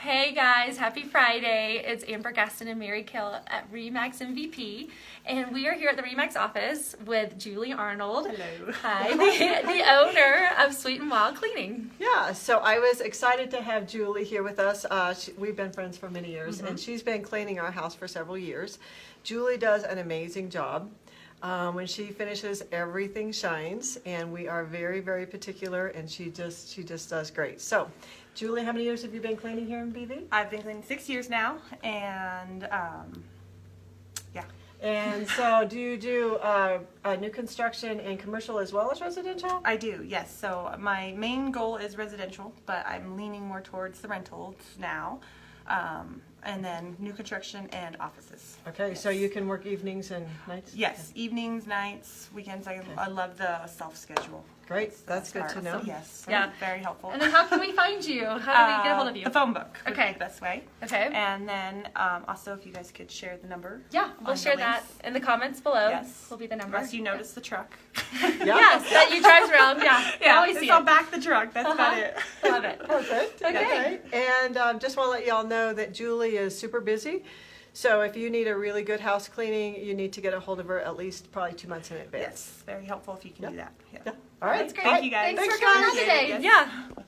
Hey guys, happy Friday. It's Amber Gaston and Mary Kill at Remax MVP, and we are here at the Remax office with Julie Arnold. Hello. Hi, the owner of Sweet and Wild Cleaning. Yeah, so I was excited to have Julie here with us. We've been friends for many years, and she's been cleaning our house for several years. Julie does an amazing job. When she finishes, everything shines, and we are very, very particular, and she just does great. So, Julie, how many years have you been cleaning here in BV? I've been cleaning 6 years now, and yeah. And so, do you do new construction and commercial as well as residential? I do, yes. So my main goal is residential, but I'm leaning more towards the rentals now, and then new construction and offices. Okay, Yes. so you can work evenings and nights? Yes, evenings, nights, weekends. I love the self-schedule. Great, that's good part. to know. So yes, Yeah. very helpful. And then how can we find you? How do we get a hold of you? The phone book would Okay. be the best way. Okay. And then also if you guys could share the number. Yeah, we'll on share the that links. in the comments below. Yes. Will be the number. Unless you notice the truck. Yes, that you drive around. Yeah, I always see I'll it. back the truck. That's about it. Love it. Perfect. Okay. And just want to let y'all know that Julie is super busy. So if you need a really good house cleaning, you need to get a hold of her at least probably 2 months in advance. Yes, very helpful if you can do that. Yeah. All right. That's great. Thank you guys. Thanks for Thanks, coming guys. on today. Yes. Yeah.